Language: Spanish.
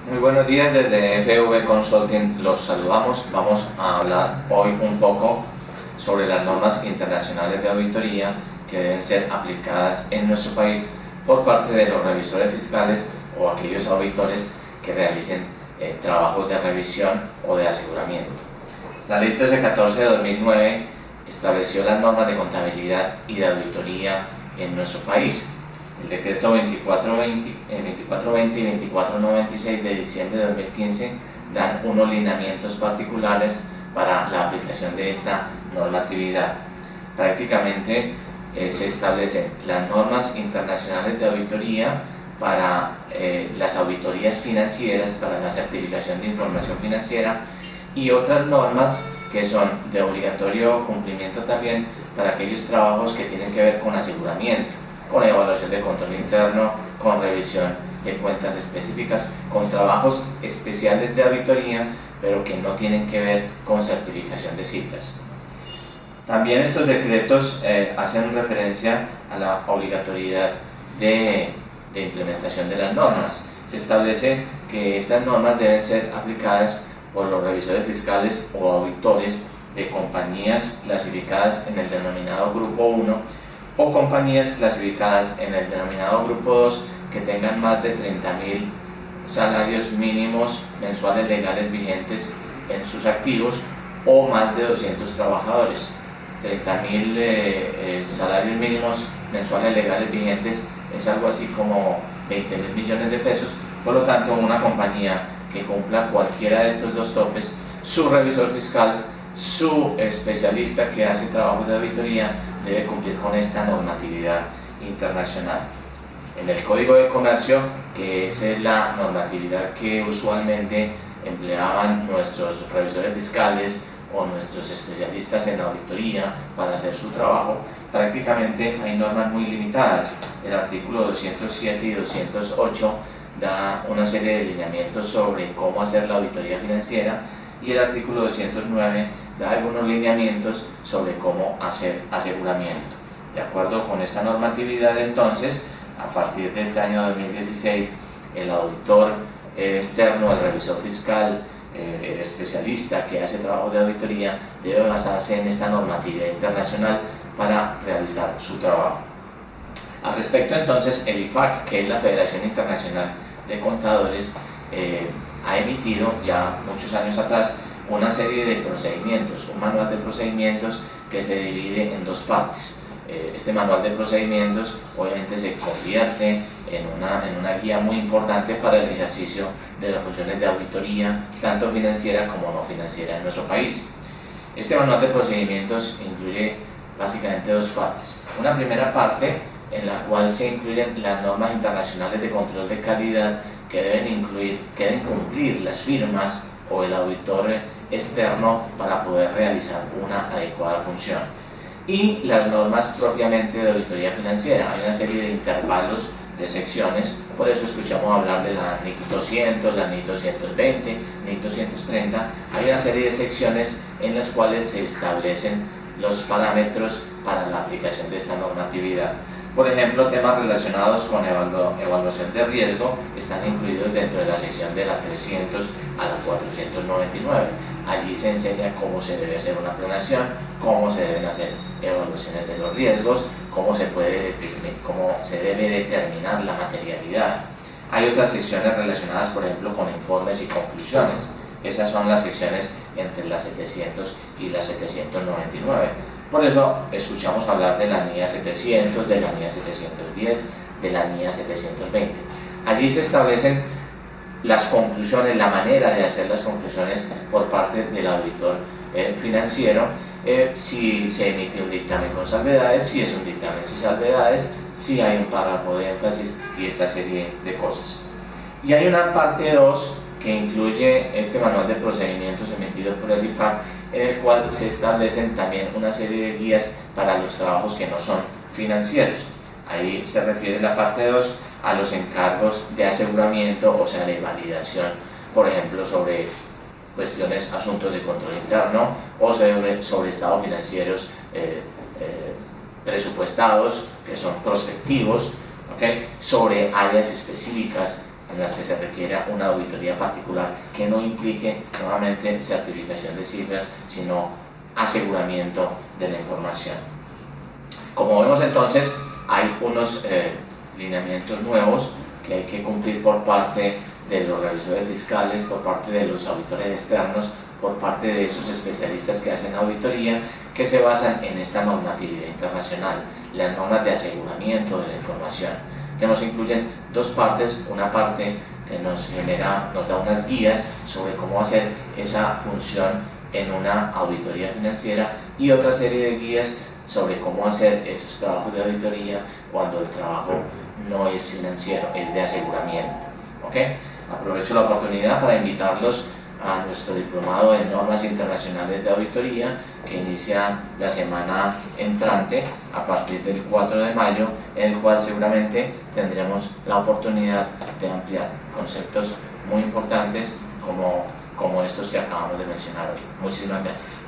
Muy buenos días, desde FV Consulting los saludamos. Vamos a hablar hoy un poco sobre las normas internacionales de auditoría que deben ser aplicadas en nuestro país por parte de los revisores fiscales o aquellos auditores que realicen trabajos de revisión o de aseguramiento. La Ley 1314 de 2009 estableció las normas de contabilidad y de auditoría en nuestro país. El decreto 2420 y 2496 de diciembre de 2015 dan unos lineamientos particulares para la aplicación de esta normatividad. Prácticamente se establecen las normas internacionales de auditoría para las auditorías financieras, para la certificación de información financiera, y otras normas que son de obligatorio cumplimiento también para aquellos trabajos que tienen que ver con aseguramiento, con evaluación de control interno, con revisión de cuentas específicas, con trabajos especiales de auditoría, pero que no tienen que ver con certificación de cifras. También estos decretos hacen referencia a la obligatoriedad de implementación de las normas. Se establece que estas normas deben ser aplicadas por los revisores fiscales o auditores de compañías clasificadas en el denominado Grupo 1 o compañías clasificadas en el denominado Grupo 2 que tengan más de 30.000 salarios mínimos mensuales legales vigentes en sus activos o más de 200 trabajadores. 30.000 salarios mínimos mensuales legales vigentes es algo así como 20.000 millones de pesos. Por lo tanto, una compañía que cumpla cualquiera de estos dos topes, su revisor fiscal, su especialista que hace trabajos de auditoría, debe cumplir con esta normatividad internacional. En el Código de Comercio, que es la normatividad que usualmente empleaban nuestros revisores fiscales o nuestros especialistas en auditoría para hacer su trabajo, prácticamente hay normas muy limitadas. El artículo 207 y 208 da una serie de lineamientos sobre cómo hacer la auditoría financiera, y el artículo 209 da algunos lineamientos sobre cómo hacer aseguramiento. De acuerdo con esta normatividad, entonces, a partir de este año 2016, el auditor externo, el revisor fiscal, el especialista que hace trabajo de auditoría debe basarse en esta normatividad internacional para realizar su trabajo. Al respecto, entonces, el IFAC, que es la Federación Internacional de Contadores, ha emitido ya muchos años atrás una serie de procedimientos, un manual de procedimientos que se divide en dos partes. Este manual de procedimientos obviamente se convierte en una guía muy importante para el ejercicio de las funciones de auditoría, tanto financiera como no financiera en nuestro país. Este manual de procedimientos incluye básicamente dos partes. Una primera parte en la cual se incluyen las normas internacionales de control de calidad que deben cumplir las firmas o el auditor externo para poder realizar una adecuada función, y las normas propiamente de auditoría financiera. Hay una serie de intervalos de secciones, por eso escuchamos hablar de la NIC 200, la NIC 220, NIC 230. Hay una serie de secciones en las cuales se establecen los parámetros para la aplicación de esta normatividad. Por ejemplo, temas relacionados con evaluación de riesgo están incluidos dentro de la sección de la 300 a la 499. Allí se enseña cómo se debe hacer una planeación, cómo se deben hacer evaluaciones de los riesgos, cómo se debe determinar la materialidad. Hay otras secciones relacionadas, por ejemplo, con informes y conclusiones. Esas son las secciones entre las 700 y las 799. Por eso escuchamos hablar de la NIA 700, de la NIA 710, de la NIA 720. Allí se establecen las conclusiones, la manera de hacer las conclusiones por parte del auditor financiero, si se emite un dictamen con salvedades, si es un dictamen sin salvedades, si hay un párrafo de énfasis y esta serie de cosas. Y hay una parte 2 que incluye este manual de procedimientos emitido por el IFAC, en el cual se establecen también una serie de guías para los trabajos que no son financieros. Ahí se refiere la parte 2 a los encargos de aseguramiento, o sea, de validación, por ejemplo, sobre cuestiones, asuntos de control interno, o sobre estados financieros presupuestados, que son prospectivos, ¿okay? Sobre áreas específicas en las que se requiera una auditoría particular que no implique nuevamente certificación de cifras, sino aseguramiento de la información. Como vemos entonces, hay unos lineamientos nuevos que hay que cumplir por parte de los revisores fiscales, por parte de los auditores externos, por parte de esos especialistas que hacen auditoría, que se basan en esta normatividad internacional, las normas de aseguramiento de la información, que nos incluyen dos partes: una parte que nos da unas guías sobre cómo hacer esa función en una auditoría financiera, y otra serie de guías sobre cómo hacer esos trabajos de auditoría cuando el trabajo no es financiero, es de aseguramiento. ¿Okay? Aprovecho la oportunidad para invitarlos a nuestro diplomado en normas internacionales de auditoría, que inicia la semana entrante a partir del 4 de mayo, en el cual seguramente tendremos la oportunidad de ampliar conceptos muy importantes como estos que acabamos de mencionar hoy. Muchísimas gracias.